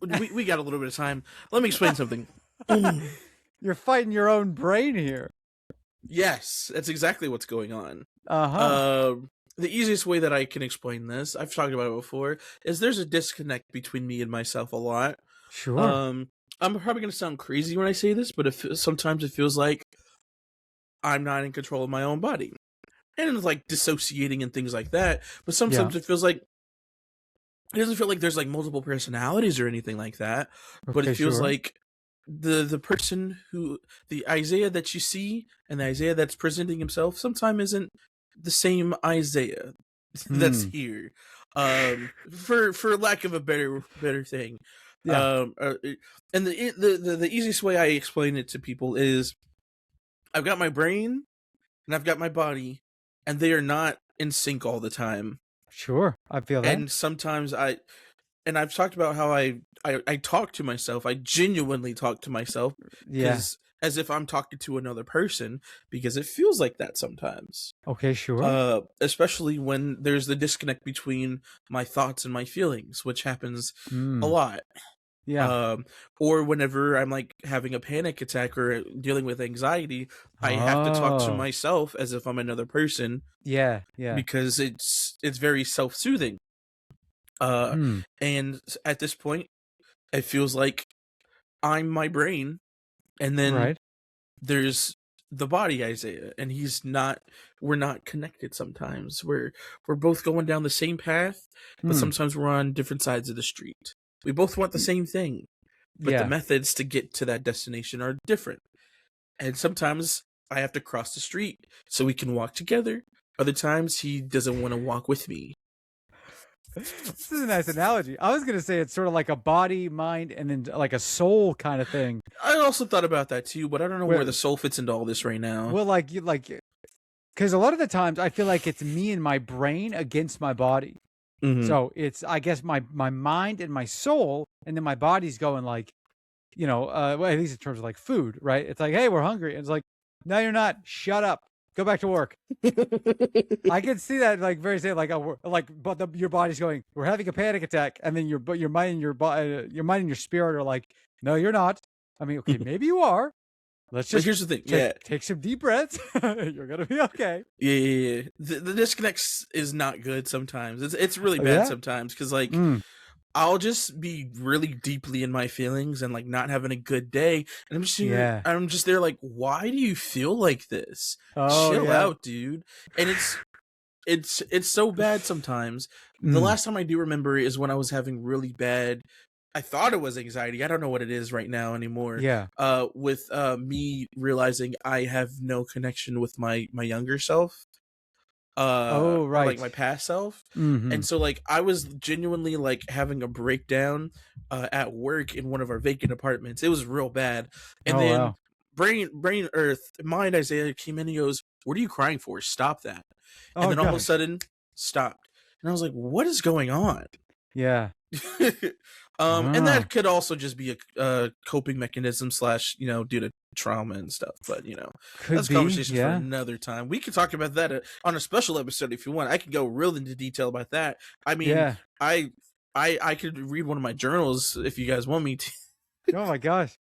We got a little bit of time. Let me explain something. You're fighting your own brain here. Yes, that's exactly what's going on. Uh-huh. The easiest way that I can explain this, I've talked about it before, is there's a disconnect between me and myself a lot. Sure. I'm probably going to sound crazy when I say this, but sometimes it feels like I'm not in control of my own body. And it's like dissociating and things like that. But sometimes it feels like, it doesn't feel like there's like multiple personalities or anything like that. But it feels like the person who, the Isaiah that you see and the Isaiah that's presenting himself sometimes isn't the same Isaiah that's here. For lack of a better thing. Yeah. And the easiest way I explain it to people is I've got my brain and I've got my body, and they are not in sync all the time. Sure, I feel that. And sometimes I've talked about how I talk to myself. I genuinely talk to myself, as if I'm talking to another person, because it feels like that sometimes. Okay, sure. Especially when there's the disconnect between my thoughts and my feelings, which happens a lot. Yeah. Or whenever I'm like having a panic attack or dealing with anxiety, I have to talk to myself as if I'm another person. Yeah. Because it's very self-soothing. And at this point, it feels like I'm my brain, and then there's the body Isaiah, and we're not connected sometimes. We're both going down the same path, but sometimes we're on different sides of the street. We both want the same thing, but the methods to get to that destination are different. And sometimes I have to cross the street so we can walk together. Other times he doesn't want to walk with me. This is a nice analogy. I was going to say it's sort of like a body, mind, and then like a soul kind of thing. I also thought about that too, but I don't know where the soul fits into all this right now. Well, because a lot of the times I feel like it's me and my brain against my body. So it's, I guess, my mind and my soul, and then my body's going like, well, at least in terms of like food, right? It's like, hey, we're hungry. And it's like, no, you're not. Shut up. Go back to work. I can see that like very say but your body's going, we're having a panic attack, and then your mind and your mind and your spirit are like, no, you're not. I mean, okay, maybe you are. Let's just. But here's the thing. Take some deep breaths. You're gonna be okay. Yeah. The disconnect is not good sometimes. It's really bad sometimes, because like I'll just be really deeply in my feelings and like not having a good day, and I'm just there like, why do you feel like this? Chill out, dude. And it's so bad sometimes. The last time I do remember is when I was having really bad, I thought it was anxiety. I don't know what it is right now anymore. With me realizing I have no connection with my younger self. Like my past self. And so like I was genuinely like having a breakdown at work in one of our vacant apartments. It was real bad. And brain earth mind Isaiah came in and he goes, what are you crying for? Stop that. And then all of a sudden stopped. And I was like, what is going on? And that could also just be a coping mechanism / due to trauma and stuff, but that's a conversation for another time. We could talk about that on a special episode if you want. I could go real into detail about that. I mean, I could read one of my journals if you guys want me to. Oh my gosh.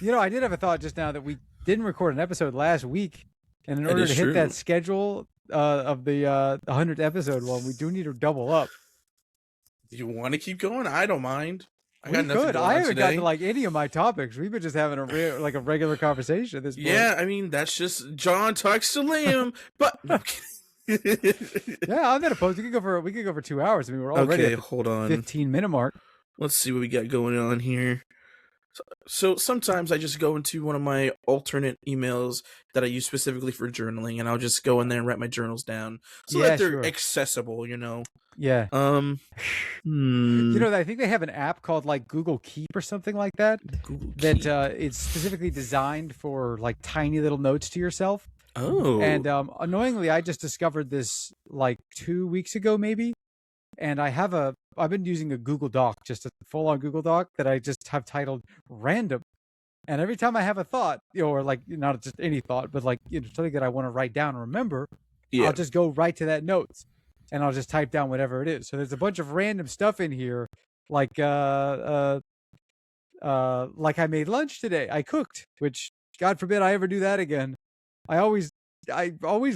I did have a thought just now that we didn't record an episode last week, and in order to hit that schedule of the 100th episode one, we do need to double up. You want to keep going? I don't mind. I haven't gotten to like any of my topics. We've been just having a regular conversation at this point. Yeah, I mean, that's just John talks to Liam. But I'm not opposed. We could go for 2 hours. I mean, we're already at the hold on 15-minute mark. Let's see what we got going on here. So sometimes I just go into one of my alternate emails that I use specifically for journaling, and I'll just go in there and write my journals down so that they're accessible, Yeah. I think they have an app called like Google Keep or something like that. It's specifically designed for like tiny little notes to yourself. Oh. And annoyingly, I just discovered this like 2 weeks ago, maybe. And I've been using a Google Doc, just a full-on Google Doc that I just have titled Random. And every time I have a thought, or like not just any thought, but like something that I want to write down and remember, I'll just go right to that notes, and I'll just type down whatever it is. So there's a bunch of random stuff in here like like I made lunch today. I cooked, which God forbid I ever do that again. I always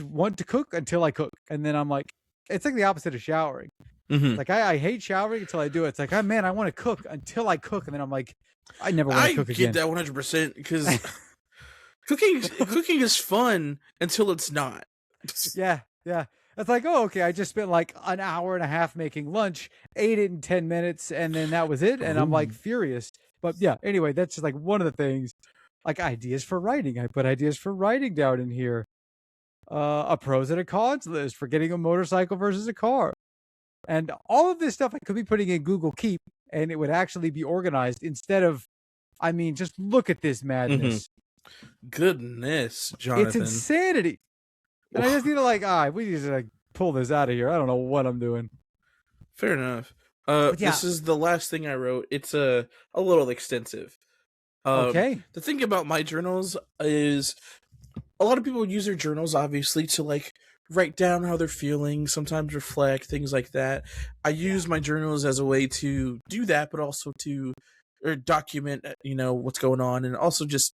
want to cook until I cook, and then I'm like, it's like the opposite of showering. Mm-hmm. Like I hate showering until I do it. It's like, oh man, I want to cook until I cook, and then I'm like, I never want to I cook get again. that 100% because cooking is fun until it's not. Yeah, yeah. It's like, oh, okay, I just spent like an hour and a half making lunch, ate it in 10 minutes, and then that was it. And I'm like Ooh. furious. But yeah, anyway, that's just like one of the things, like ideas for writing. I put ideas for writing down in here. A pros and a cons list for getting a motorcycle versus a car. And all of this stuff I could be putting in Google Keep and it would actually be organized instead of, I mean, just look at this Mm-hmm. madness. Goodness, It's Jonathan. insanity. And I just need to like, we need to like pull this out of here. I don't know what I'm doing. Fair enough. But yeah. This is the last thing I wrote. It's a little extensive. Okay. The thing about my journals is a lot of people use their journals obviously to like write down how they're feeling, sometimes reflect, things like that. I use my journals as a way to do that, but also to document, what's going on, and also just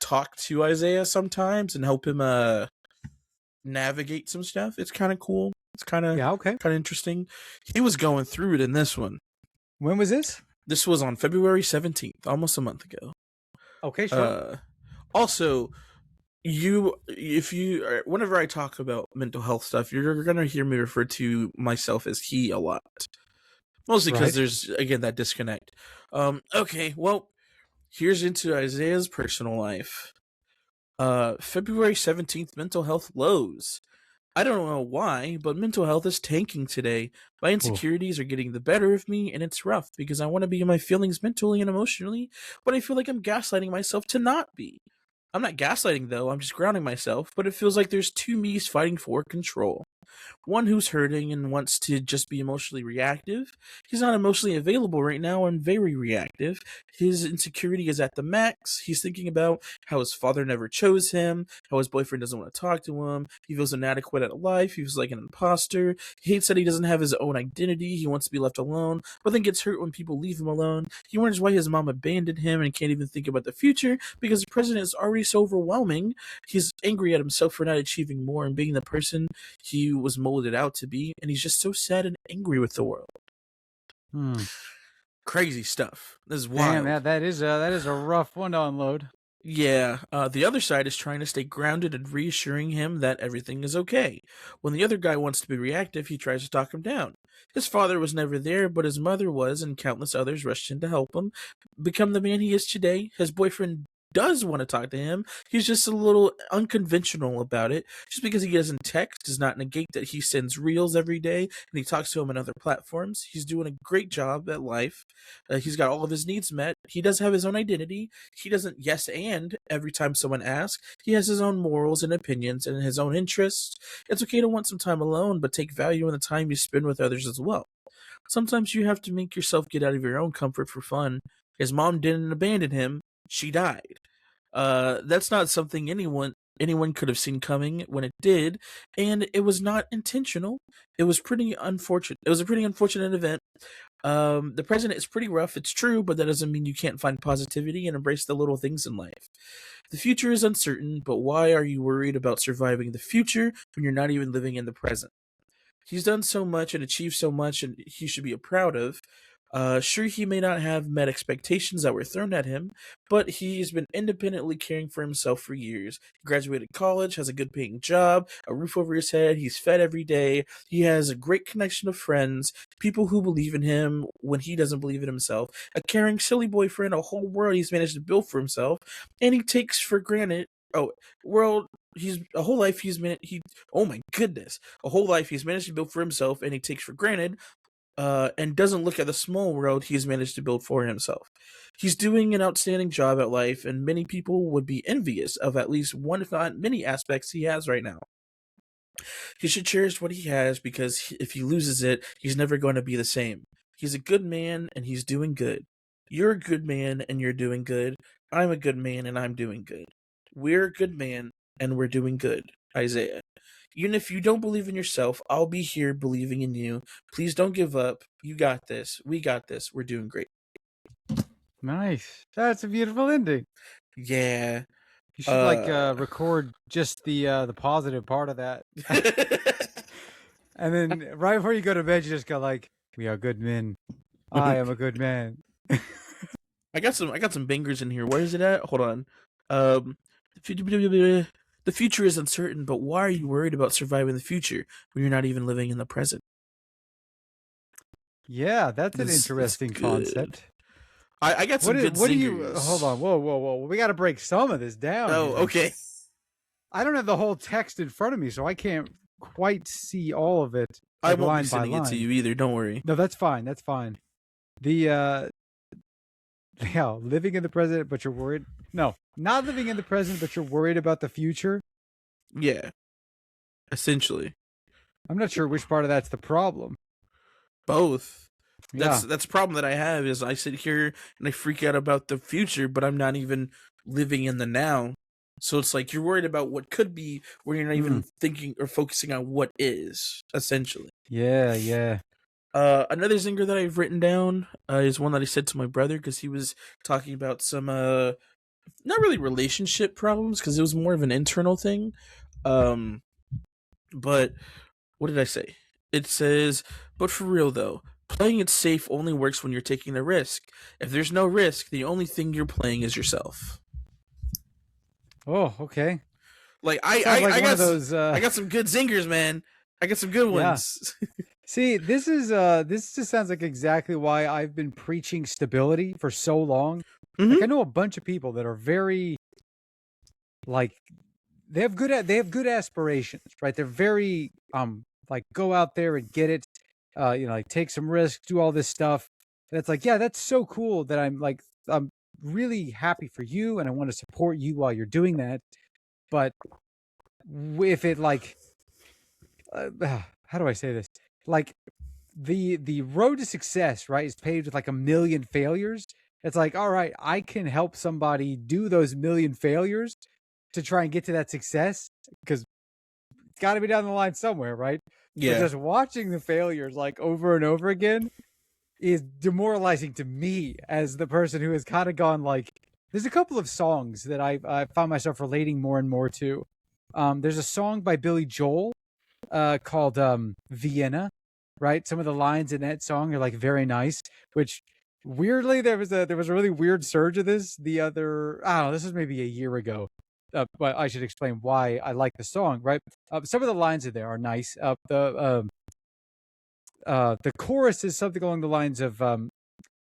talk to Isaiah sometimes and help him navigate some stuff. It's kind of cool. It's kind of okay. kind of interesting. He was going through it in this one. When was this? This was on February 17th, almost a month ago. Okay, sure. Also, whenever I talk about mental health stuff, you're gonna hear me refer to myself as he a lot, mostly because there's again that disconnect. Okay, well, here's into Isaiah's personal life. February 17th, mental health lows. I don't know why, but mental health is tanking today. My insecurities are getting the better of me, and it's rough because I want to be in my feelings mentally and emotionally, but I feel like I'm gaslighting myself to not be. I'm not gaslighting though, I'm just grounding myself, but it feels like there's two me's fighting for control. One who's hurting and wants to just be emotionally reactive. He's not emotionally available right now and very reactive. His insecurity is at the max. He's thinking about how his father never chose him, how his boyfriend doesn't want to talk to him. He feels inadequate at life. He feels like an imposter. He hates that he doesn't have his own identity. He wants to be left alone, but then gets hurt when people leave him alone. He wonders why his mom abandoned him and can't even think about the future because the president is already so overwhelming. He's angry at himself for not achieving more and being the person he was molded out to be, and he's just so sad and angry with the world. Crazy stuff. This is wild. Damn, that is a rough one to unload. Yeah, the other side is trying to stay grounded and reassuring him that everything is okay. When the other guy wants to be reactive, he tries to talk him down. His father was never there, but his mother was, and countless others rushed in to help him become the man he is today. His boyfriend does want to talk to him. He's just a little unconventional about it. Just because he doesn't text does not negate that he sends reels every day and he talks to him on other platforms. He's doing a great job at life. He's got all of his needs met. He does have his own identity. He doesn't yes and every time someone asks. He has his own morals and opinions and his own interests. It's okay to want some time alone, but take value in the time you spend with others as well. Sometimes you have to make yourself get out of your own comfort for fun. His mom didn't abandon him. She died. That's not something anyone could have seen coming when it did, and it was not intentional. It was pretty unfortunate. It was a pretty unfortunate event. The president is pretty rough, it's true, but that doesn't mean you can't find positivity and embrace the little things in life. The future is uncertain, but why are you worried about surviving the future when you're not even living in the present? He's done so much and achieved so much, and he should be proud of. Sure, he may not have met expectations that were thrown at him, but he's been independently caring for himself for years. He graduated college, has a good paying job, a roof over his head, he's fed every day, he has a great connection of friends, people who believe in him when he doesn't believe in himself, a caring, silly boyfriend, a whole world he's managed to build for himself, and he takes for granted. He's a whole life he's managed. Oh my goodness, a whole life he's managed to build for himself, and he takes for granted and doesn't look at the small world he's managed to build for himself. He's doing an outstanding job at life, and many people would be envious of at least one, if not many, aspects he has right now. He should cherish what he has, because if he loses it, he's never going to be the same. He's a good man, and he's doing good. You're a good man, and you're doing good. I'm a good man, and I'm doing good. We're a good man, and we're doing good. Isaiah. Even if you don't believe in yourself, I'll be here believing in you. Please don't give up. You got this. We got this. We're doing great. Nice. That's a beautiful ending. Yeah. You should record just the positive part of that. And then right before you go to bed, you just go like, "We are good men. I am a good man." I got some bangers in here. Where is it at? Hold on. The future is uncertain, but why are you worried about surviving the future when you're not even living in the present? Yeah, that's an interesting concept. I got some good singers. Hold on. Whoa. We got to break some of this down. Oh, here. Okay. I don't have the whole text in front of me, so I can't quite see all of it. I won't be sending it to you either. Don't worry. No, that's fine. That's fine. The living in the present, but you're worried. No, not living in the present, but you're worried about the future. Yeah, essentially. I'm not sure which part of that's the problem. Both. That's a problem that I have is I sit here and I freak out about the future, but I'm not even living in the now. So it's like you're worried about what could be, where you're not even thinking or focusing on what is, essentially. Yeah. Another zinger that I've written down is one that I said to my brother because he was talking about some not really relationship problems because it was more of an internal thing. But what did I say? It says, but for real though, playing it safe only works when you're taking the risk. If there's no risk, the only thing you're playing is yourself. Oh, okay. Like I got those. I got some good zingers, man. I got some good ones. See, this just sounds like exactly why I've been preaching stability for so long. Like I know a bunch of people that are very like they have good aspirations, right? They're very like go out there and get it, like take some risks, do all this stuff. And it's like, yeah, that's so cool that I'm really happy for you and I want to support you while you're doing that. But if it like how do I say this? Like the road to success, right, is paved with like 1 million failures. It's like, all right, I can help somebody do those 1 million failures to try and get to that success because it's got to be down the line somewhere, right? Yeah. But just watching the failures like over and over again is demoralizing to me as the person who has kind of gone like, there's a couple of songs that I found myself relating more and more to. There's a song by Billy Joel called Vienna, right? Some of the lines in that song are like very nice, which weirdly there was a really weird surge of this this was maybe a year ago. But I should explain why I like the song, right? Some of the lines in there are nice. The chorus is something along the lines of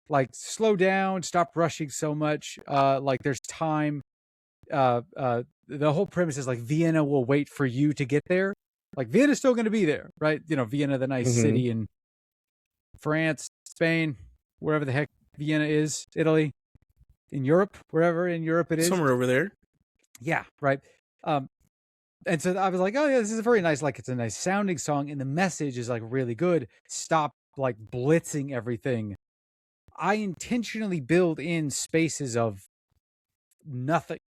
like slow down, stop rushing so much. Like there's time. The whole premise is like Vienna will wait for you to get there. Like Vienna's still going to be there, right? You know, Vienna, the nice city in France, Spain, wherever the heck Vienna is, Italy, in Europe, wherever in Europe it is. Somewhere over there. Yeah, right. And so I was like, oh yeah, this is a very nice, like it's a nice sounding song, and the message is like really good. Stop like blitzing everything. I intentionally build in spaces of nothing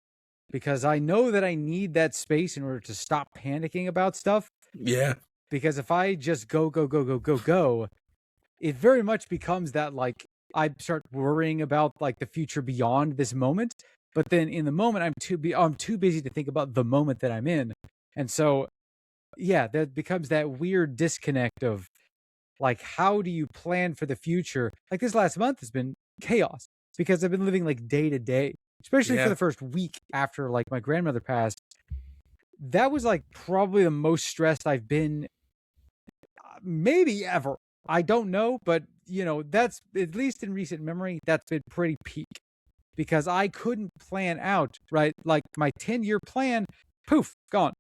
because I know that I need that space in order to stop panicking about stuff. Yeah. Because if I just go, it very much becomes that like I start worrying about like the future beyond this moment. But then in the moment, I'm too busy to think about the moment that I'm in. And so, yeah, that becomes that weird disconnect of like, how do you plan for the future? Like this last month has been chaos because I've been living like day to day, especially for the first week after like my grandmother passed. That was like probably the most stressed I've been maybe ever. I don't know, but you know, that's at least in recent memory, that's been pretty peak. Because I couldn't plan out, right? Like my 10-year plan, poof, gone.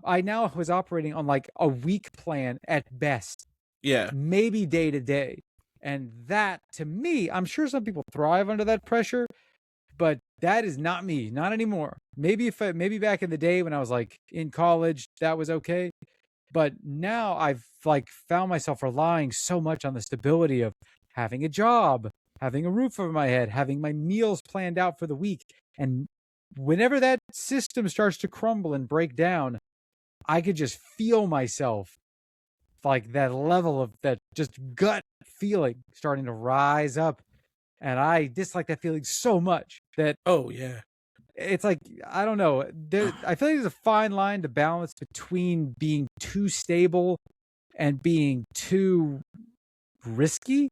I now was operating on like a week plan at best. Yeah. Maybe day to day. And that, to me, I'm sure some people thrive under that pressure, but that is not me, not anymore. Maybe back in the day when I was like in college, that was okay. But now I've like found myself relying so much on the stability of having a job, having a roof over my head, having my meals planned out for the week. And whenever that system starts to crumble and break down, I could just feel myself, like that level of that just gut feeling starting to rise up. And I dislike that feeling so much that Oh yeah. it's like, I don't know. I feel like there's a fine line to balance between being too stable and being too risky.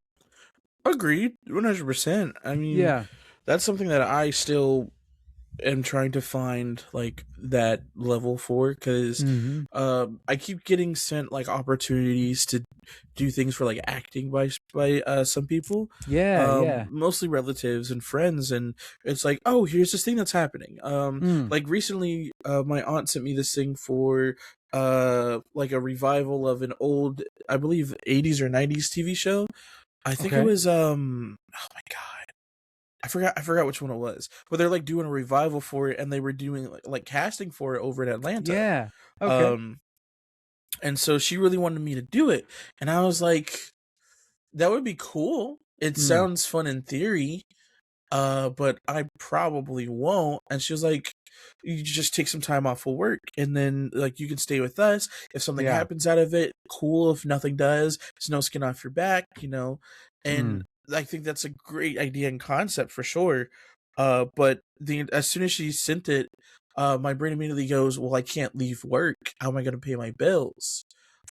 Agreed, 100%. I mean, Yeah. that's something that I still am trying to find like that level for, because Mm-hmm. I keep getting sent like opportunities to do things for like acting by some people, Yeah. Yeah. mostly relatives and friends, and it's like, oh, here's this thing that's happening. Mm. Like recently, my aunt sent me this thing for like a revival of an old, I believe, 80s or 90s TV show. I think it Okay. was oh my god, I forgot which one it was, but they're like doing a revival for it, and they were doing like casting for it over in Atlanta. Yeah. Okay. Um, and so she really wanted me to do it, and I was like, that would be cool. It Mm. sounds fun in theory, but I probably won't. And she was like, you just take some time off of work, and then like you can stay with us. If something Yeah. happens out of it, cool. If nothing does, it's no skin off your back, you know. And Mm. I think that's a great idea and concept for sure. But as soon as she sent it, my brain immediately goes, well, I can't leave work. How am I going to pay my bills?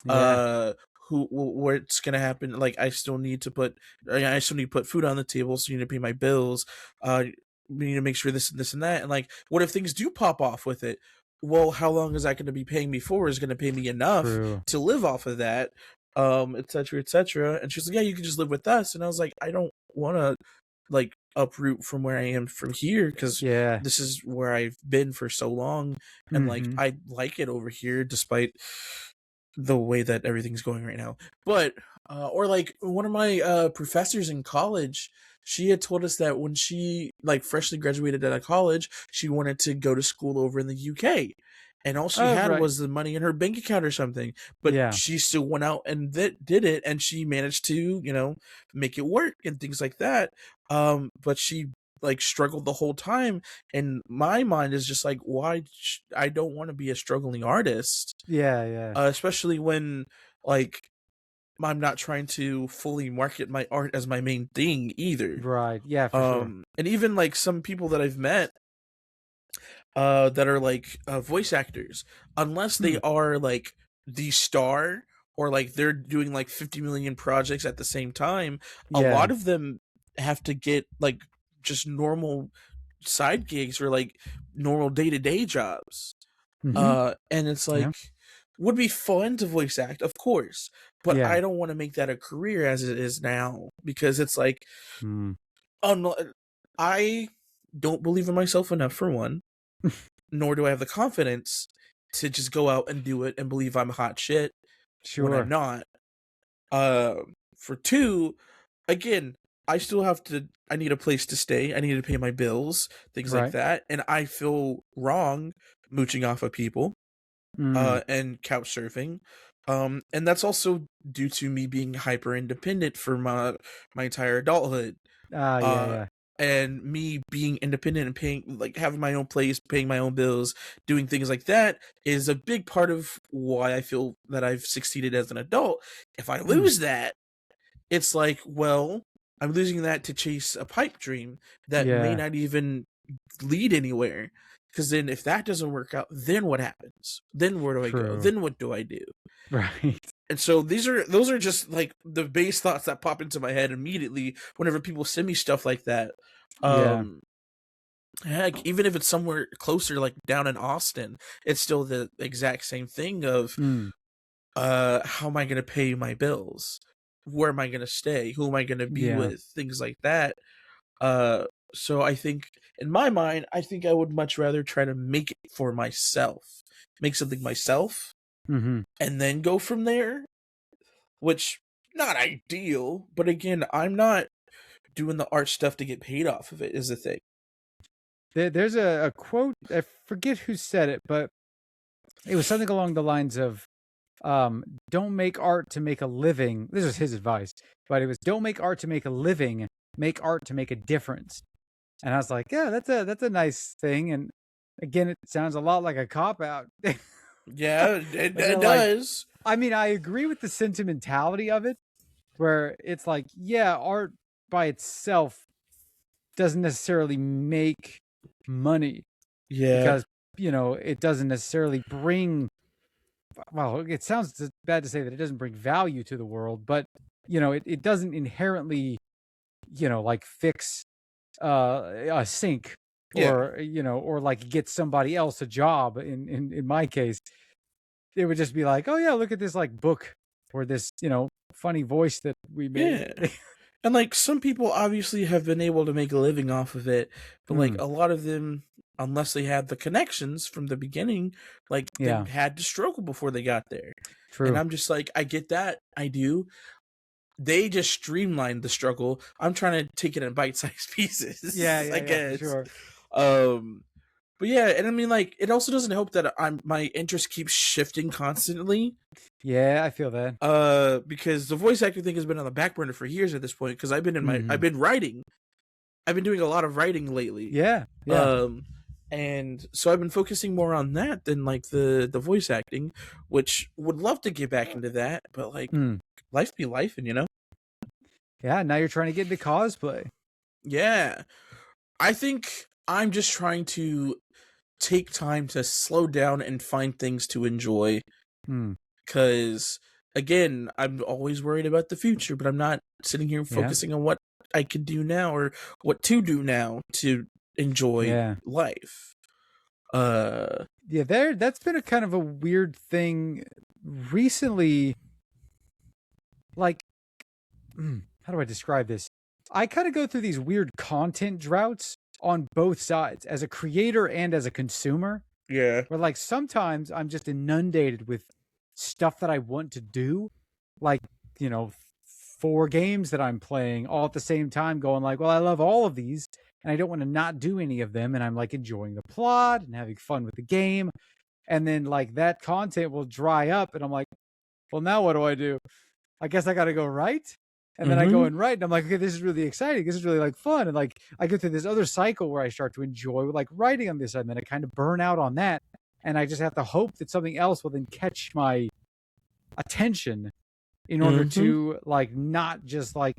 Yeah. uh what's gonna happen, like I still need to put food on the table, so you need to pay my bills. We need to make sure this and this and that, and like, what if things do pop off with it? Well, how long is that going to be paying me for? Is going to pay me enough True. to live off of that, etc, etc. And she's like, yeah, you can just live with us. And I was like, I don't want to like uproot from where I am from here, because Yeah. this is where I've been for so long, and like Mm-hmm. I like it over here despite the way that everything's going right now. But or like one of my professors in college, she had told us that when she like freshly graduated out of college, she wanted to go to school over in the UK. And all she Oh, had right. was the money in her bank account or something. But Yeah. she still went out and did it, and she managed to, make it work and things like that. But she like struggled the whole time, and my mind is just like, why? I don't want to be a struggling artist, Yeah. Yeah. especially when like I'm not trying to fully market my art as my main thing either. Right. Yeah, for sure. And even like some people that I've met that are like voice actors, unless they Mm. are like the star, or like they're doing like 50 million projects at the same time, a Yeah. lot of them have to get like just normal side gigs or like normal day-to-day jobs. Mm-hmm. And it's Yeah. like, would be fun to voice act, of course, but Yeah. I don't want to make that a career as it is now, because it's like, Mm. oh no, I don't believe in myself enough for one, nor do I have the confidence to just go out and do it and believe I'm hot shit when I'm Sure. not. For two, again, I need a place to stay. I need to pay my bills, things like Right. that. And I feel wrong mooching off of people, Mm. and couch surfing. And that's also due to me being hyper independent for my entire adulthood. Ah, yeah, Uh, yeah. and me being independent and paying, like having my own place, paying my own bills, doing things like that is a big part of why I feel that I've succeeded as an adult. If I Mm. lose that, it's like, well, I'm losing that to chase a pipe dream that may Yeah. not even lead anywhere. Because then, if that doesn't work out, then what happens? Then where do I go? True. Then what do I do? Right. And so those are just like the base thoughts that pop into my head immediately whenever people send me stuff like that. Yeah. Um, Heck, even if it's somewhere closer, like down in Austin, it's still the exact same thing of, Mm. how am I going to pay my bills? Where am I going to stay? Who am I going to be Yeah. with? Things like that. Uh, so I think, in my mind, I think I would much rather try to make it for myself, make something myself, Mm-hmm. and then go from there. Which, not ideal, but again, I'm not doing the art stuff to get paid off of it. Is the thing. There's a quote, I forget who said it, but it was something along the lines of, don't make art to make a living. This is his advice, but it was, don't make art to make a living, make art to make a difference. And I was like, yeah, that's a nice thing. And again, it sounds a lot like a cop out. Yeah, it does. I mean, I agree with the sentimentality of it, where it's like, yeah, art by itself doesn't necessarily make money because, it doesn't necessarily bring, well, it sounds bad to say that it doesn't bring value to the world, but, it doesn't inherently, like fix a sink or, or like get somebody else a job. In my case, it would just be like, oh yeah, look at this like book or this, funny voice that we made. Yeah. And like some people obviously have been able to make a living off of it, but like a lot of them, unless they had the connections from the beginning, like they had to struggle before they got there. True. And I'm just like, I get that. I do. They just streamlined the struggle. I'm trying to take it in bite-sized pieces. I guess. Sure. But yeah, and I mean, like, it also doesn't help that my interest keeps shifting constantly. Yeah, I feel that. Because the voice acting thing has been on the back burner for years at this point. Because I've been I've been writing. I've been doing a lot of writing lately. Yeah. And so I've been focusing more on that than like the voice acting, which would love to get back into that, but like life be life, and Yeah, now you're trying to get into cosplay. Yeah, I think I'm just trying to take time to slow down and find things to enjoy. Because, again, I'm always worried about the future, but I'm not sitting here focusing on what I can do now or what to do now to enjoy life. That's been a kind of a weird thing recently. Like, how do I describe this? I kind of go through these weird content droughts on both sides, as a creator and as a consumer. Yeah. Where like sometimes I'm just inundated with stuff that I want to do, like, 4 games that I'm playing all at the same time, going like, well, I love all of these and I don't want to not do any of them, and I'm like enjoying the plot and having fun with the game, and then like that content will dry up and I'm like, well, now what do? I guess I got to go write. And then I go and write, and I'm like, okay, this is really exciting. This is really like fun. And like, I go through this other cycle where I start to enjoy like writing on this, and then I kind of burn out on that. And I just have to hope that something else will then catch my attention in order to like, not just like,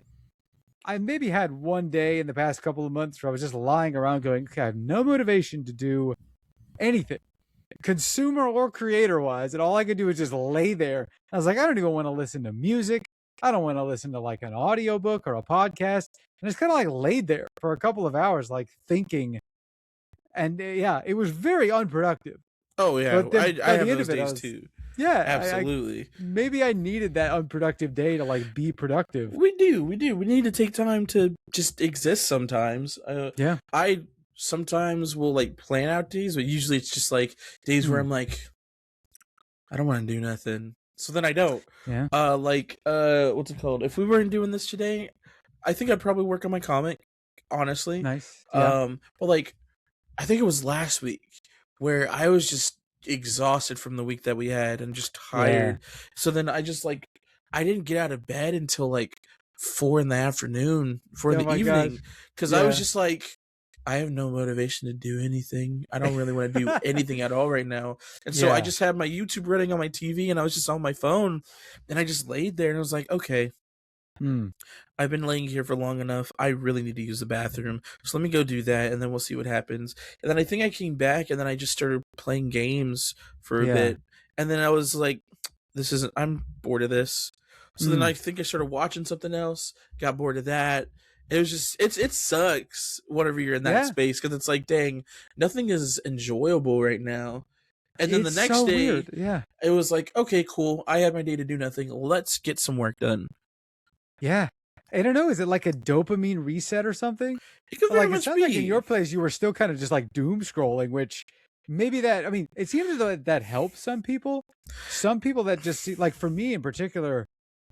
I maybe had one day in the past couple of months where I was just lying around going, okay, I have no motivation to do anything, consumer or creator wise. And all I could do is just lay there. I was like, I don't even want to listen to music. I don't want to listen to like an audiobook or a podcast. And it's kind of like laid there for a couple of hours, like thinking. And it was very unproductive. Oh yeah, I have those days too. Yeah, absolutely. Maybe I needed that unproductive day to like be productive. We do. We need to take time to just exist sometimes. I sometimes will like plan out days, but usually it's just like days where I'm like, I don't want to do nothing. So then I don't. Yeah. What's it called? If we weren't doing this today, I think I'd probably work on my comic, honestly. Nice. Yeah. But like, I think it was last week where I was just exhausted from the week that we had and just tired. So then I just like, I didn't get out of bed until like 4 in the afternoon, 4 in the evening. Because I was just like, I have no motivation to do anything. I don't really want to do anything at all right now. And so I just had my YouTube running on my TV, and I was just on my phone, and I just laid there and I was like, okay, I've been laying here for long enough. I really need to use the bathroom. So let me go do that, and then we'll see what happens. And then I think I came back, and then I just started playing games for a bit. And then I was like, I'm bored of this. So then I think I started watching something else, got bored of that. It was just, it sucks whenever you're in that space, because it's like, dang, nothing is enjoyable right now. And then the next day, it was like, okay, cool. I had my day to do nothing. Let's get some work done. Yeah. I don't know. Is it like a dopamine reset or something? It could very much sounds be. Like in your place, you were still kind of just like doom scrolling, which maybe it seems as though that helps some people. Some people that just see, like for me in particular,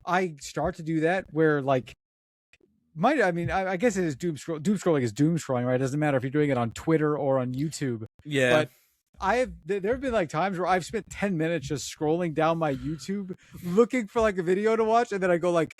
I start to do that where like, I guess it is doom scrolling. Doom scrolling is doom scrolling, right? It doesn't matter if you're doing it on Twitter or on YouTube. Yeah. But there have been like times where I've spent 10 minutes just scrolling down my YouTube looking for like a video to watch, and then I go like,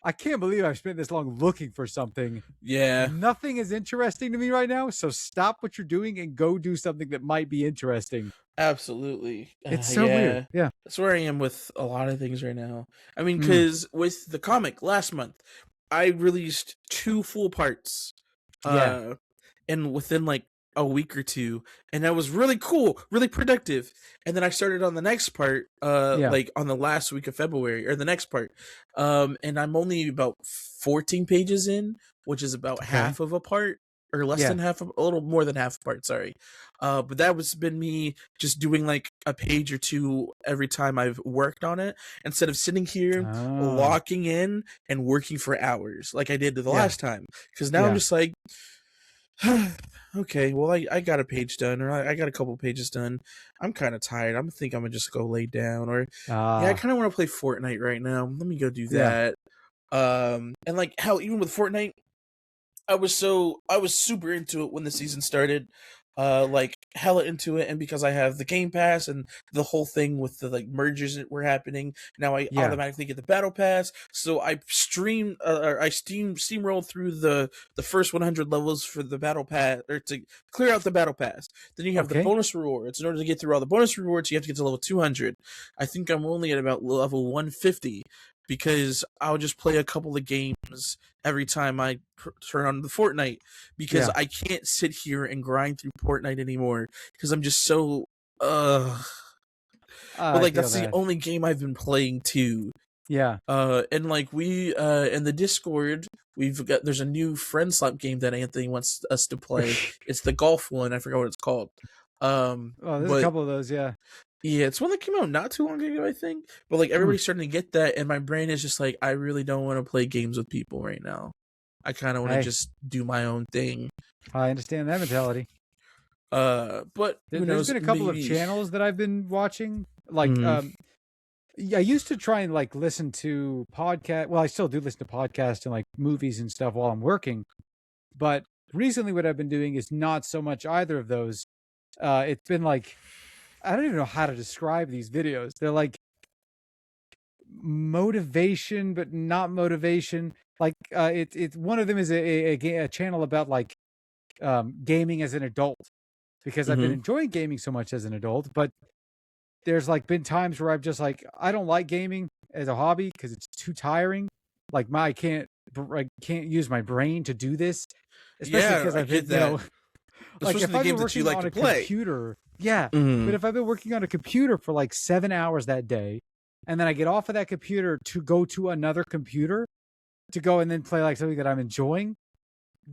I can't believe I've spent this long looking for something. Yeah. Nothing is interesting to me right now, so stop what you're doing and go do something that might be interesting. Absolutely. It's so weird. Yeah. Yeah. That's where I am with a lot of things right now. I mean, Mm. because with the comic last month, I released 2 full parts. Yeah. And within like a week or two, and that was really cool, really productive. And then I started on the next part, Yeah. like on the last week of February, or the next part. And I'm only about 14 pages in, which is about half of a part, or less than half, a little more than half a part, sorry. But that was been me just doing like a page or two every time I've worked on it, instead of sitting here locking in and working for hours like I did the last time. Because now I'm just like, okay, well, I got a page done, or I got a couple pages done. I'm kind of tired. I'm think I'm gonna just go lay down, or yeah, I kind of want to play Fortnite right now. Let me go do that. And like hell, even with Fortnite, I was super into it when the season started. Like hella into it, and because I have the Game Pass and the whole thing with the like mergers that were happening, now I automatically get the Battle Pass. So I steamrolled through the first 100 levels for the Battle Pass, or to clear out the Battle Pass. Then you have the bonus rewards. In order to get through all the bonus rewards, you have to get to level 200. I think I'm only at about level 150. Because I'll just play a couple of games every time I turn on the Fortnite, because I can't sit here and grind through Fortnite anymore, because I'm just so but like that's the only game I've been playing too. And like we in the Discord, there's a new friend slap game that Anthony wants us to play. It's the golf one. I forgot what it's called. There's a couple of those. Yeah, it's one that came out not too long ago, I think. But like everybody's starting to get that, and my brain is just like, I really don't want to play games with people right now. I kind of want to just do my own thing. I understand that mentality. But there's been a couple of channels that I've been watching. Like, I used to try and like listen to podcast. Well, I still do listen to podcasts and like movies and stuff while I'm working. But recently, what I've been doing is not so much either of those. It's been like, I don't even know how to describe these videos. They're like motivation, but not motivation. Like it's one of them is a channel about like gaming as an adult, because I've been enjoying gaming so much as an adult. But there's like been times where I've just like, I don't like gaming as a hobby because it's too tiring. Like I can't use my brain to do this, especially because I've been, like if I've been working on a computer. But if I've been working on a computer for like 7 hours that day, and then I get off of that computer to go to another computer to go and then play like something that I'm enjoying,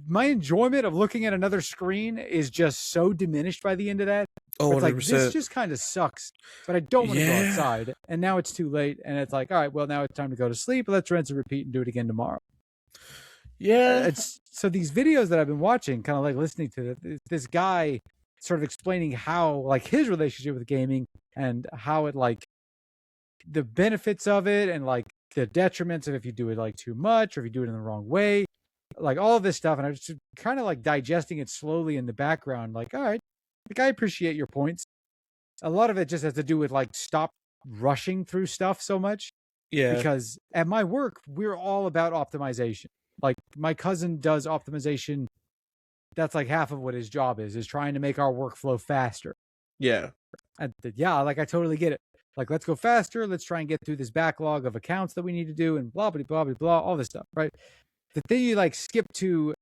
my enjoyment of looking at another screen is just so diminished by the end of that. Oh, it's like, this just kind of sucks, but I don't want to go outside. And now it's too late, and it's like, all right, well, now it's time to go to sleep. Let's rinse and repeat and do it again tomorrow. So these videos that I've been watching, kind of like listening to this guy sort of explaining how like his relationship with gaming, and how it like the benefits of it, and like the detriments of if you do it like too much, or if you do it in the wrong way, like all of this stuff. And I was just kind of like digesting it slowly in the background, like, all right, like I appreciate your points. A lot of it just has to do with like, stop rushing through stuff so much. Because at my work, we're all about optimization. Like my cousin does optimization. That's like half of what his job is trying to make our workflow faster. And like I totally get it. Like, let's go faster. Let's try and get through this backlog of accounts that we need to do, and blah, blah, blah, blah, blah, all this stuff, right? The thing you like skip to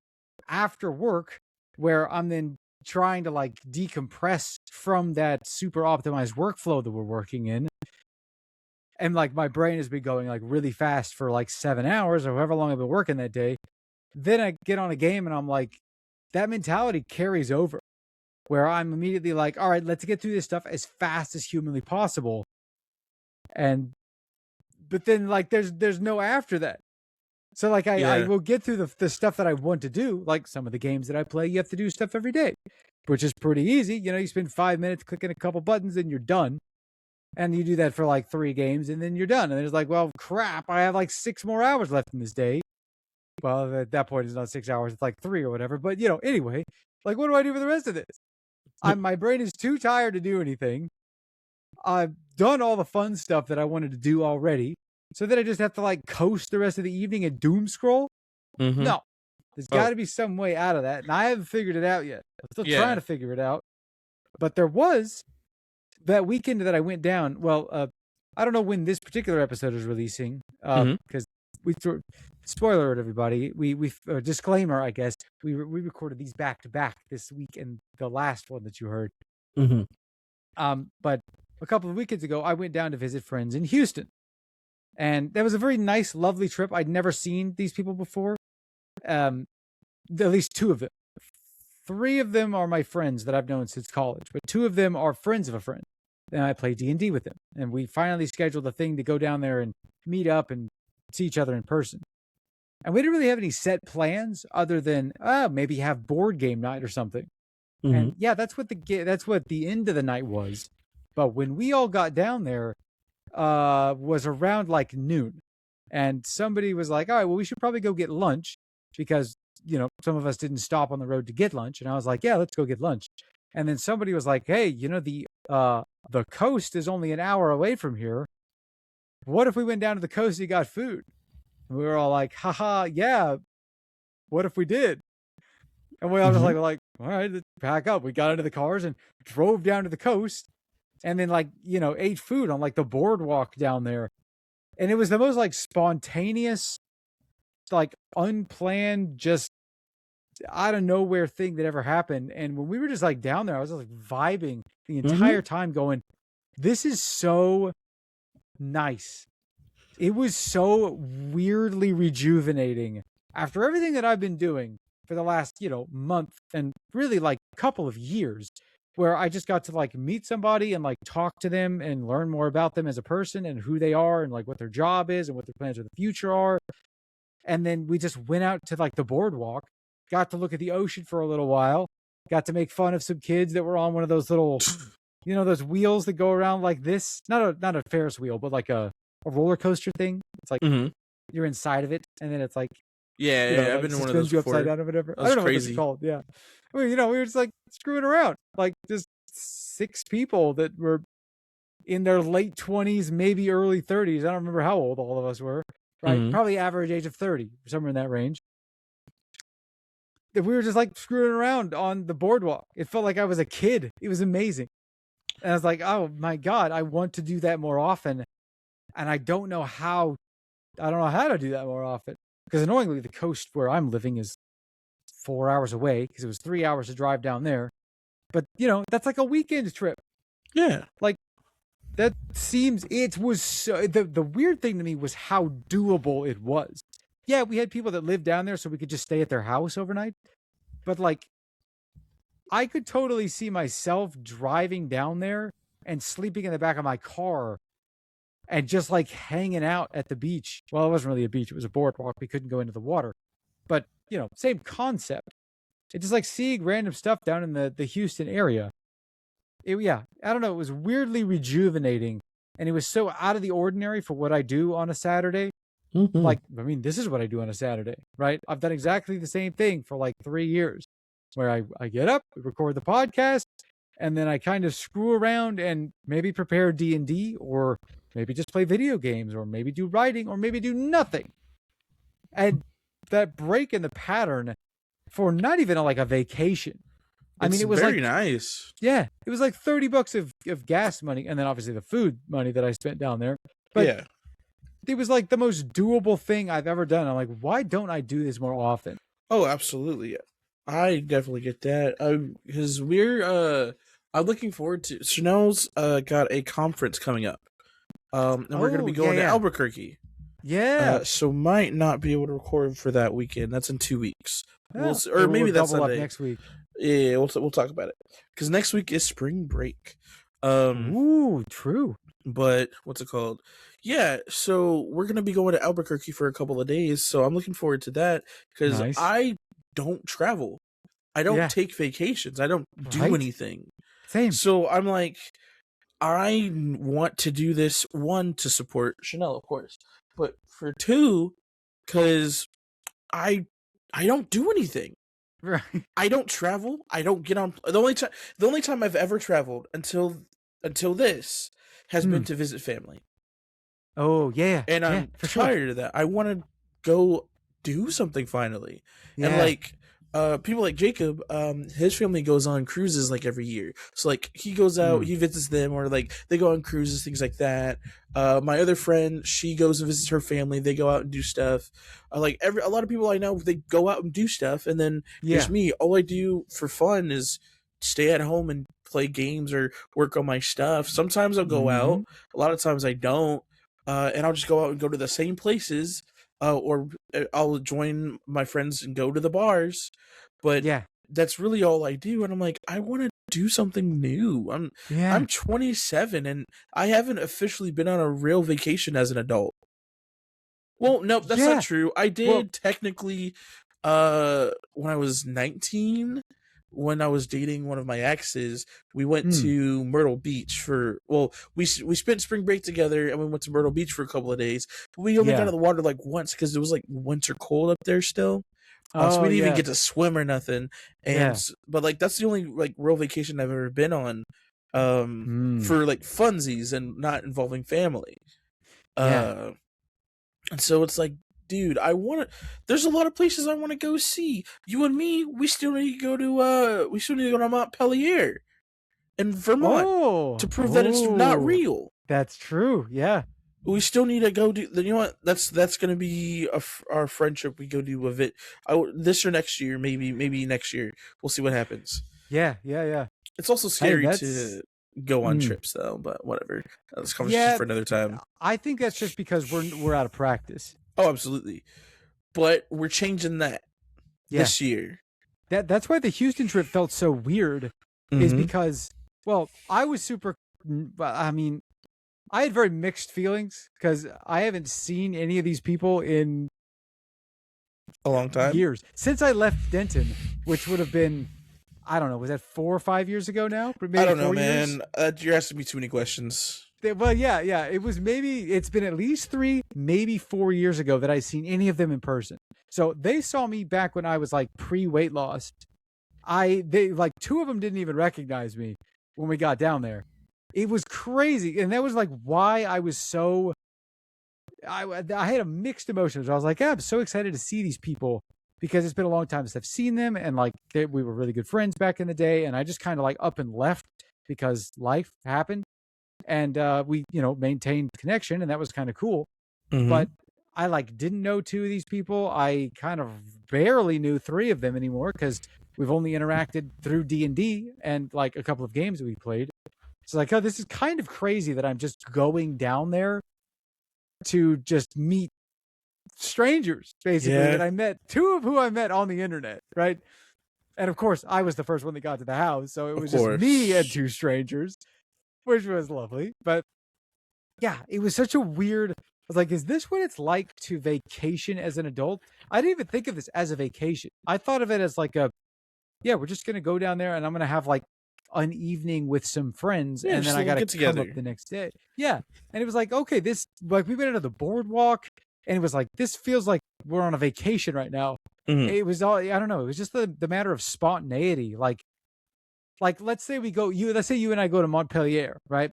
after work, where I'm then trying to like decompress from that super optimized workflow that we're working in. And like my brain has been going like really fast for like 7 hours or however long I've been working that day. Then I get on a game and I'm like, that mentality carries over, where I'm immediately like, all right, let's get through this stuff as fast as humanly possible. But then like there's no after that. So like I will get through the stuff that I want to do. Like some of the games that I play, you have to do stuff every day, which is pretty easy. You spend 5 minutes clicking a couple buttons and you're done. And you do that for like 3 games and then you're done. And it's like, well, crap, I have like 6 more hours left in this day. Well, at that point, it's not 6 hours, it's like 3 or whatever. But, anyway, like, what do I do for the rest of this? My brain is too tired to do anything. I've done all the fun stuff that I wanted to do already. So then I just have to like coast the rest of the evening and doom scroll? Mm-hmm. No. There's got to be some way out of that. And I haven't figured it out yet. I'm still trying to figure it out. But there was that weekend that I went down. Well, I don't know when this particular episode is releasing. Because we threw, spoiler alert, everybody. We disclaimer, I guess. We recorded these back to back this week and the last one that you heard. Mm-hmm. But a couple of weekends ago, I went down to visit friends in Houston. And that was a very nice, lovely trip. I'd never seen these people before. At least 2 of them. 3 of them are my friends that I've known since college, but 2 of them are friends of a friend. And I play D&D with them. And we finally scheduled a thing to go down there and meet up and see each other in person. And we didn't really have any set plans other than maybe have board game night or something. Mm-hmm. And yeah, that's what the end of the night was. But when we all got down there, was around like noon. And somebody was like, all right, well, we should probably go get lunch because, some of us didn't stop on the road to get lunch. And I was like, yeah, let's go get lunch. And then somebody was like, hey, the coast is only an hour away from here. What if we went down to the coast and got food? And we were all like, haha, yeah. What if we did? And we all just like, all right, let's pack up. We got into the cars and drove down to the coast and then ate food on like the boardwalk down there. And it was the most like spontaneous, like unplanned, just out of nowhere thing that ever happened. And when we were just like down there, I was just like vibing the entire time going, this is so nice. It was so weirdly rejuvenating after everything that I've been doing for the last, month and really like couple of years, where I just got to like meet somebody and like talk to them and learn more about them as a person and who they are and like what their job is and what their plans for the future are. And then we just went out to like the boardwalk, got to look at the ocean for a little while, got to make fun of some kids that were on one of those little, those wheels that go around like this. Not a Ferris wheel, but like a roller coaster thing. It's like you're inside of it and then it's like, I've been in one of those before. Upside down or whatever. I don't know crazy. What it's called. Yeah. I mean, we were just like screwing around, like just 6 people that were in their late 20s, maybe early 30s. I don't remember how old all of us were, right? Probably average age of 30, somewhere in that range. That we were just like screwing around on the boardwalk. It felt like I was a kid. It was amazing. And I was like, oh my God, I want to do that more often. And I don't know how to do that more often. Because annoyingly, the coast where I'm living is 4 hours away because it was 3 hours to drive down there. But, that's like a weekend trip. Yeah. Like, that seems, it was so, the weird thing to me was how doable it was. Yeah, we had people that lived down there so we could just stay at their house overnight. But, like, I could totally see myself driving down there and sleeping in the back of my car and just like hanging out at the beach. Well, it wasn't really a beach. It was a boardwalk. We couldn't go into the water. But, same concept. It's just like seeing random stuff down in the Houston area. I don't know. It was weirdly rejuvenating. And it was so out of the ordinary for what I do on a Saturday. Like, I mean, this is what I do on a Saturday, right? I've done exactly the same thing for like 3 years where I get up, record the podcast, and then I kind of screw around and maybe prepare D&D or maybe just play video games or maybe do writing or maybe do nothing. And that break in the pattern for not even like a vacation. I mean, it was very nice. Yeah. It was like $30 of gas money. And then obviously the food money that I spent down there. But yeah, it was like the most doable thing I've ever done. I'm like, why don't I do this more often? Oh, absolutely. I definitely get that. Because I'm looking forward to, Chanel's got a conference coming up. And we're going to be going to Albuquerque. Yeah. So might not be able to record for that weekend. That's in 2 weeks. Yeah. Or maybe that's Sunday. Up next week. Yeah, we'll talk about it. Because next week is spring break. Ooh, true. But what's it called? Yeah, so we're going to be going to Albuquerque for a couple of days. So I'm looking forward to that. Because I don't travel. I don't take vacations. I don't do anything. Same. So I'm like, I want to do this, 1, to support Chanel, of course, but for 2, because I don't do anything. Right. I don't travel. I don't get on. The only time I've ever traveled until this has been to visit family. Oh yeah, and yeah, I'm for sure. tired of that. I want to go do something finally. And Yeah. like people like Jacob, his family goes on cruises like every year. So like he goes out, he visits them, or like they go on cruises, things like that. My other friend, she goes and visits her family. They go out and do stuff. Like a lot of people I know, they go out and do stuff, and then there's Yeah. me. All I do for fun is stay at home and play games or work on my stuff. Sometimes I'll go out. A lot of times I don't, and I'll just go out and go to the same places, or I'll join my friends and go to the bars. But Yeah. that's really all I do, and I'm like, I want to do something new. I'm 27, and I haven't officially been on a real vacation as an adult. Well, nope, that's not true. I did technically, when I was 19, when I was dating one of my exes, we went to Myrtle Beach we spent spring break together, and we went to Myrtle Beach for a couple of days. But we only got in the water like once because it was like winter cold up there still. So we didn't even get to swim or nothing. But like that's the only like real vacation I've ever been on, for like funsies and not involving family. And so it's like, dude, there's a lot of places I want to go see. You and me, we still need to go to Montpelier in Vermont to prove that it's not real. That's true. Yeah. We still need to go do. You know what? That's going to be our friendship. We go do of it this or next year, maybe next year. We'll see what happens. Yeah. It's also scary to go on trips though, but whatever. That's conversation for another time. I think that's just because we're out of practice. Oh, absolutely. But we're changing that this year. That's why the Houston trip felt so weird, is because, well, I was super. I mean, I had very mixed feelings because I haven't seen any of these people in a long time, years since I left Denton, which would have been, I don't know, was that 4 or 5 years ago now? Maybe I don't know, man. You're asking me too many questions. Well, yeah. It's been at least 3, maybe 4 years ago that I've seen any of them in person. So they saw me back when I was like pre-weight loss. They like 2 of them didn't even recognize me when we got down there. It was crazy. And that was like why I was so, I had a mixed emotions. I was like, I'm so excited to see these people because it's been a long time since I've seen them. And like, we were really good friends back in the day. And I just kind of like up and left because life happened. And we, maintained connection, and that was kind of cool. But I like didn't know 2 of these people. I kind of barely knew 3 of them anymore because we've only interacted through D&D and like a couple of games that we played. It's like, oh, this is kind of crazy that I'm just going down there to just meet strangers, basically, that I met, 2 of who I met on the internet, right? And of course, I was the first one that got to the house, so it was just me and 2 strangers, which was lovely. But yeah, it was such a weird, I was like, is this what it's like to vacation as an adult? I didn't even think of this as a vacation. I thought of it as like we're just going to go down there and I'm going to have like an evening with some friends, and then I got to come up the next day. Yeah. And it was like, okay, this, like, we went into the boardwalk, and it was like, this feels like we're on a vacation right now. It was all, I don't know. It was just the matter of spontaneity. Like, let's say let's say you and I go to Montpelier, right?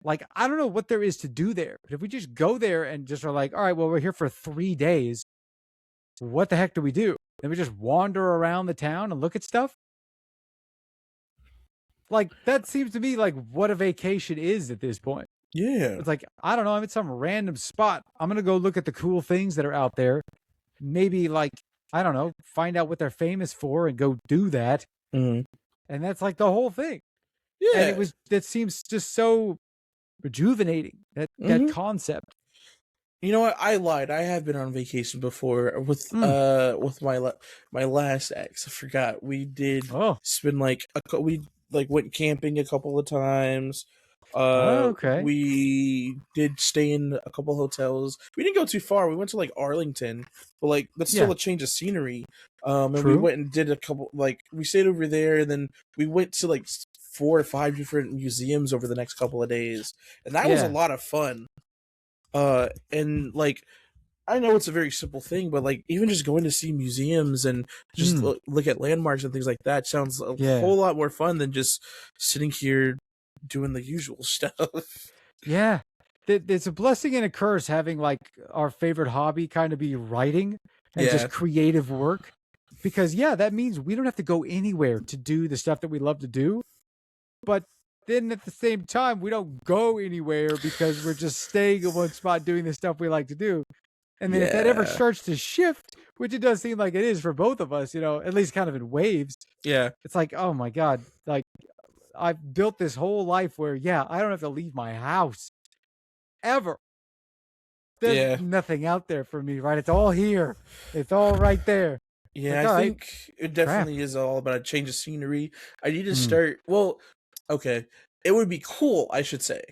Like, I don't know what there is to do there, but if we just go there and just are like, all right, well, we're here for 3 days. What the heck do we do? Then we just wander around the town and look at stuff. Like, that seems to me like what a vacation is at this point. Yeah. It's like, I don't know, I'm at some random spot. I'm going to go look at the cool things that are out there. Maybe, like, I don't know, find out what they're famous for and go do that. And that's like the whole thing. Yeah. And that seems just so rejuvenating, that concept. You know what? I lied. I have been on vacation before with my last ex. I forgot. We did spend we went camping a couple of times. We did stay in a couple hotels. We didn't go too far. We went to like Arlington, but like that's still a change of scenery. And we went and did a couple, like we stayed over there, and then we went to like 4 or 5 different museums over the next couple of days, and that was a lot of fun. And like, I know it's a very simple thing, but like even just going to see museums and just look at landmarks and things like that sounds a whole lot more fun than just sitting here doing the usual stuff. Yeah. it's a blessing and a curse having like our favorite hobby kind of be writing and just creative work. Because that means we don't have to go anywhere to do the stuff that we love to do. But then at the same time, we don't go anywhere because we're just staying in one spot doing the stuff we like to do. And then if that ever starts to shift, which it does seem like it is for both of us, at least kind of in waves. Yeah. It's like, oh my God, like I've built this whole life where, I don't have to leave my house ever. There's nothing out there for me, right? It's all here. It's all right there. Yeah, like, I think it definitely is all about a change of scenery. I need to start. Well, okay. It would be cool, I should say.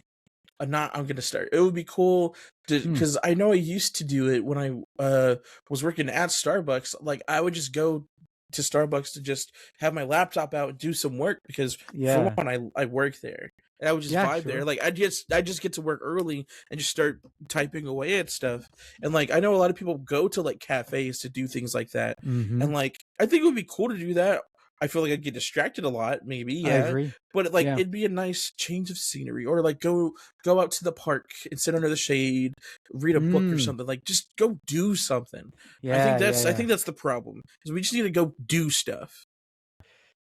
I'm going to start. It would be cool because I know I used to do it when I was working at Starbucks. Like, I would just go to Starbucks to just have my laptop out and do some work because for one, I work there. And I would just vibe there. Like I just get to work early and just start typing away at stuff. And like I know a lot of people go to like cafes to do things like that. And like I think it would be cool to do that. I feel like I'd get distracted a lot, maybe. I agree. But like it'd be a nice change of scenery. Or like go out to the park and sit under the shade, read a book or something. Like just go do something. I think that's the problem. Is we just need to go do stuff.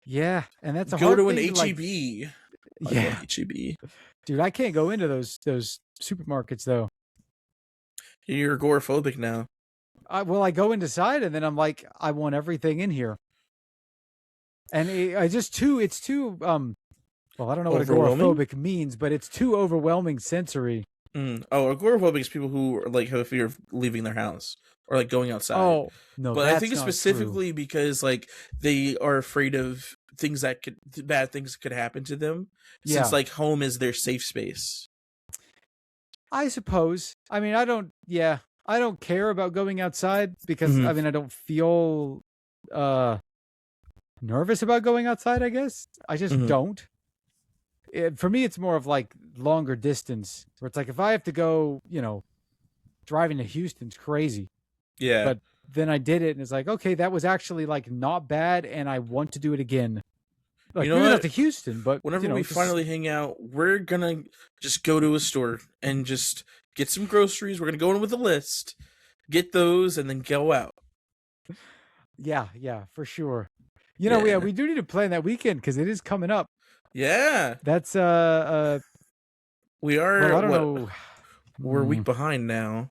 Yeah, and that's a go hard to an thing HEB. HEB. Dude, I can't go into those supermarkets though. You're agoraphobic now. I go inside and then I'm like, I want everything in here. And it's too well, I don't know what agoraphobic means, but it's too overwhelming sensory. Agoraphobic is people who are, like have a fear of leaving their house or like going outside. Oh, no, but I think it's specifically because like they are afraid of bad things could happen to them since like home is their safe space. I suppose. I mean, I don't care about going outside because I mean, I don't feel nervous about going outside, I guess. I just don't. For me, it's more of like longer distance where it's like if I have to go, driving to Houston's crazy. Yeah. But then I did it and it's like, okay, that was actually like not bad and I want to do it again. Like, maybe not to Houston, but whenever we finally hang out, we're gonna just go to a store and just get some groceries. We're gonna go in with a list, get those, and then go out. Yeah, for sure. We do need to plan that weekend because it is coming up. Yeah, that's we are. Well, I don't know. We're a week behind now.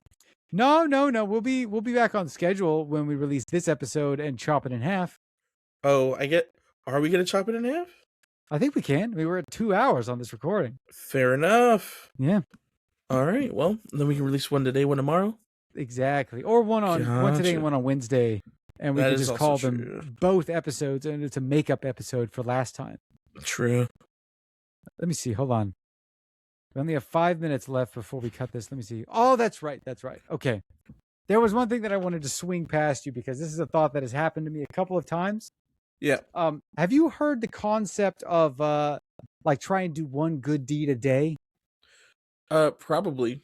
No. We'll be back on schedule when we release this episode and chop it in half. Oh, Are we going to chop it in half? I think we can. We were at 2 hours on this recording. Fair enough. Yeah. All right. Well, then we can release one today, one tomorrow. Exactly. Or one today and one on Wednesday. And we can just call them both episodes, and it's a makeup episode for last time. True. Let me see. Hold on. We only have 5 minutes left before we cut this. Let me see. Oh, that's right. Okay. There was one thing that I wanted to swing past you because this is a thought that has happened to me a couple of times. Yeah. Have you heard the concept of like try and do one good deed a day? Probably.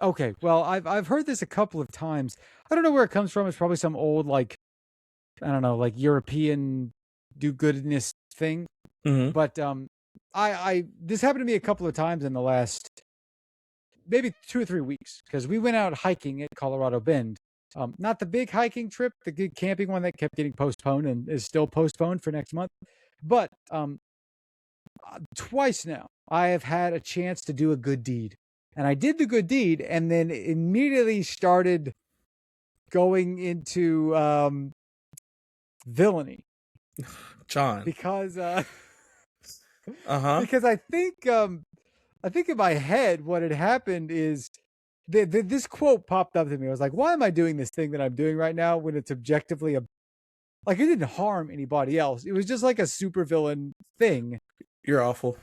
Okay. Well, I've heard this a couple of times. I don't know where it comes from. It's probably some old like I don't know, like European do-goodness thing. But I this happened to me a couple of times in the last maybe 2 or 3 weeks because we went out hiking at Colorado Bend. Not the big hiking trip, the big camping one that kept getting postponed and is still postponed for next month. But twice now, I have had a chance to do a good deed. And I did the good deed and then immediately started going into villainy. John. Because because I think in my head what had happened is this quote popped up to me. I was like, why am I doing this thing that I'm doing right now when it's objectively like it didn't harm anybody else. It was just like a supervillain thing. You're awful.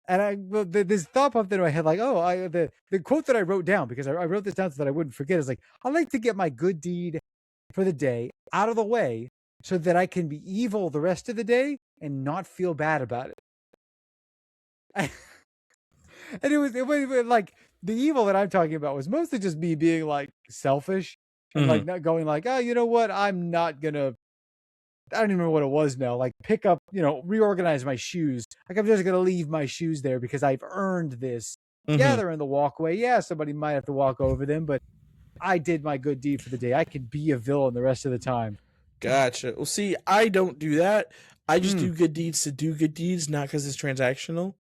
And this thought popped into my head like, the quote that I wrote down, because I wrote this down so that I wouldn't forget, is like, I like to get my good deed for the day out of the way so that I can be evil the rest of the day and not feel bad about it. And it was like the evil that I'm talking about was mostly just me being like selfish and like not going like, oh, you know what? I'm not gonna. I don't even remember what it was now. Like pick up, reorganize my shoes. Like I'm just gonna leave my shoes there because I've earned this Yeah, they're in the walkway. Yeah, somebody might have to walk over them, but I did my good deed for the day. I could be a villain the rest of the time. Gotcha. Well, see, I don't do that. I just do good deeds to do good deeds, not because it's transactional.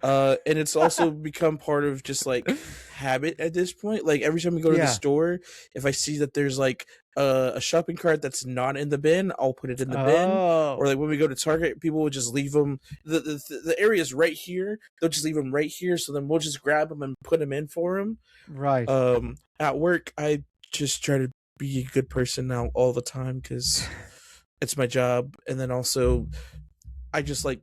And it's also become part of just like habit at this point. Like every time we go to the store, if I see that there's like a shopping cart that's not in the bin, I'll put it in the bin. Or like when we go to Target, people will just leave them. The area's right here. They'll just leave them right here. So then we'll just grab them and put them in for them. Right. At work, I just try to be a good person now all the time because it's my job. And then also, I just like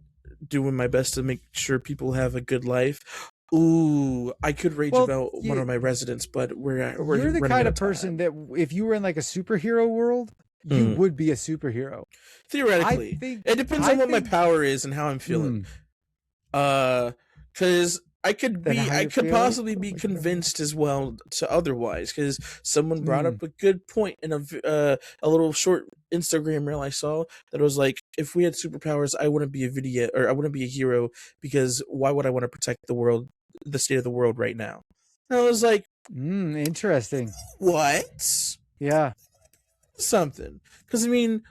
doing my best to make sure people have a good life. Ooh, I could rage about one of my residents, but we're you're the kind of person that if you were in like a superhero world, you would be a superhero. Theoretically, it depends on what my power is and how I'm feeling. Because I could possibly be convinced as well to otherwise, because someone brought up a good point in a little short Instagram reel I saw that was like, if we had superpowers, I wouldn't be I wouldn't be a hero, because why would I want to protect the world, the state of the world right now? And I was like, interesting. What? Yeah. Something. Because I mean,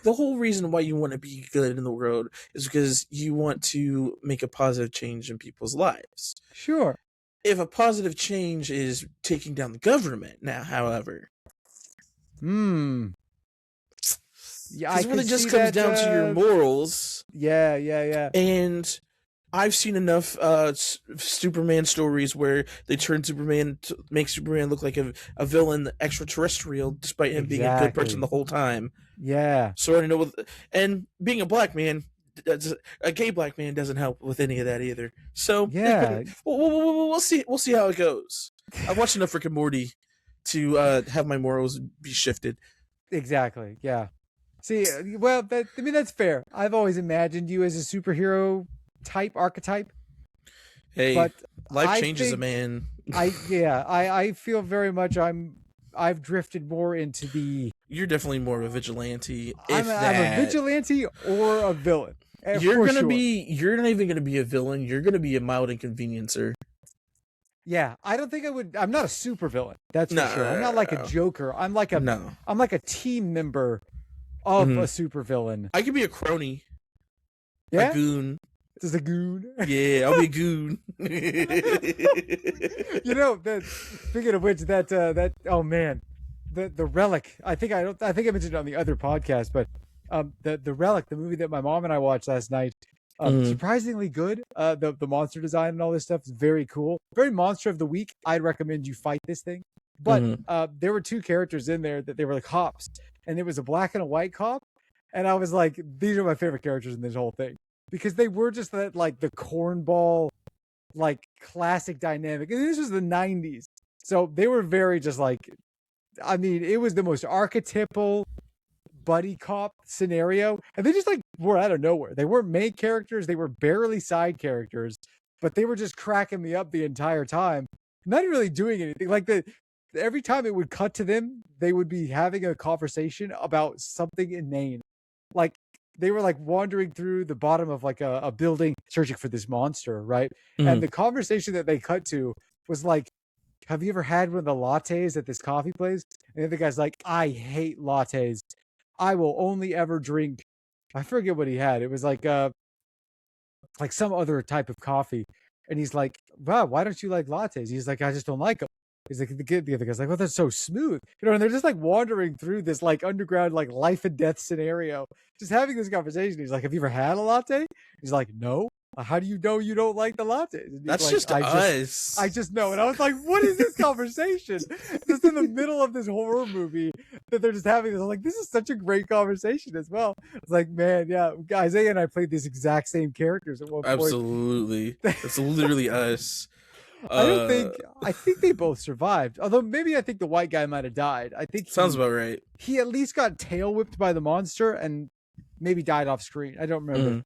the whole reason why you want to be good in the world is because you want to make a positive change in people's lives. Sure. If a positive change is taking down the government now, however. Yeah, because it really just comes down to your morals. Yeah. And I've seen enough Superman stories where they turn Superman to make Superman look like a villain, extraterrestrial, despite him being a good person the whole time. Yeah. So I know, and being a black man, a gay black man doesn't help with any of that either. So yeah, we'll see. We'll see how it goes. I've watched enough Rick and Morty to have my morals be shifted. Exactly. Yeah. See, well, that's fair. I've always imagined you as a superhero archetype. Hey, but life changes a man. I feel very much I've drifted more into the. You're definitely more of a vigilante. I'm a vigilante or a villain. You're not even gonna be a villain. You're gonna be a mild inconveniencer. Yeah, I don't think I would. I'm not a super villain. That's for sure. I'm not like a Joker. I'm like a team member of a super villain. I could be a crony. Yeah? A goon. Just a goon. Yeah, I'll be a goon. Speaking of which, oh man, the Relic. I think I mentioned it on the other podcast, but the Relic, the movie that my mom and I watched last night, surprisingly good. The monster design and all this stuff is very cool. Very monster of the week. I'd recommend you fight this thing. But there were two characters in there that they were like cops, and there was a black and a white cop, and I was like, these are my favorite characters in this whole thing. Because they were just that, like, the cornball, like, classic dynamic. And this was the 90s. So they were very just like, I mean, it was the most archetypal buddy cop scenario. And they just, like, were out of nowhere. They weren't main characters. They were barely side characters. But they were just cracking me up the entire time. Not really doing anything. Like, every time it would cut to them, they would be having a conversation about something inane. Like, they were like wandering through the bottom of like a building searching for this monster, right? And the conversation that they cut to was like, have you ever had one of the lattes at this coffee place? And the other guy's like, I hate lattes. I will only ever drink, I forget what he had. It was like some other type of coffee. And he's like, wow, why don't you like lattes? He's like, I just don't like them. He's like, the other guy's like, well, that's so smooth. And they're just like wandering through this like underground, like life and death scenario, just having this conversation. He's like, have you ever had a latte? He's like, no. How do you know you don't like the lattes? That's like, just us. I just know. And I was like, what is this conversation? Just in the middle of this horror movie that they're just having this. I'm like, this is such a great conversation as well. It's like, man, yeah, Isaiah and I played these exact same characters at one point. Absolutely. That's literally us. I think they both survived. Although maybe I think the white guy might have died. I think sounds about right. He at least got tail whipped by the monster and maybe died off screen. I don't remember.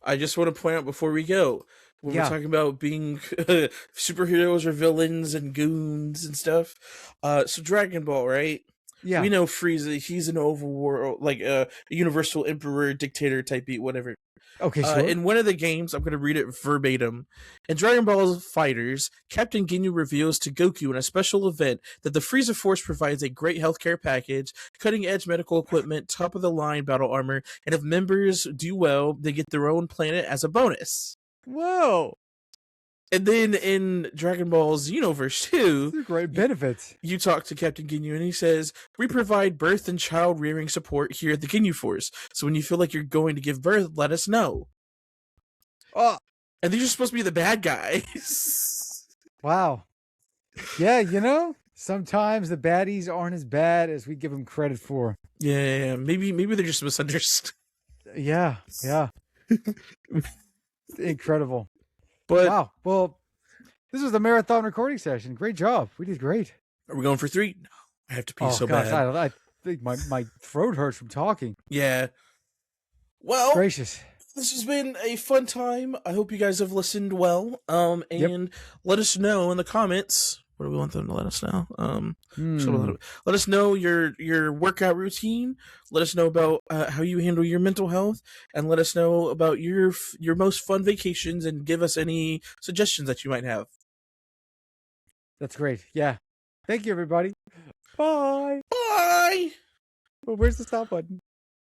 I just want to point out before we go, when we're talking about being superheroes or villains and goons and stuff. So Dragon Ball, right? Yeah. We know Frieza. He's an overworld, like a universal emperor, dictator type beat, whatever. Okay, sure. In one of the games, I'm going to read it verbatim. In Dragon Ball FighterZ, Captain Ginyu reveals to Goku in a special event that the Frieza Force provides a great healthcare package, cutting-edge medical equipment, top-of-the-line battle armor, and if members do well, they get their own planet as a bonus. Whoa! And then in Dragon Ball Xenoverse 2, these are great benefits. You talk to Captain Ginyu and he says, "We provide birth and child rearing support here at the Ginyu Force. So when you feel like you're going to give birth, let us know." Oh. And these are supposed to be the bad guys. Wow. Yeah, sometimes the baddies aren't as bad as we give them credit for. Yeah, maybe they're just misunderstood. Yeah. Incredible. But wow. Well, this was the marathon recording session. Great job. We did great. Are we going for 3? No, I have to pee so gosh, bad. I think my throat hurts from talking. Yeah. Well, gracious. This has been a fun time. I hope you guys have listened well. And let us know in the comments. What do we want them to let us know? Let us know your workout routine. Let us know about how you handle your mental health, and let us know about your most fun vacations, and give us any suggestions that you might have. That's great. Yeah. Thank you, everybody. Bye. Bye. Well, where's the stop button?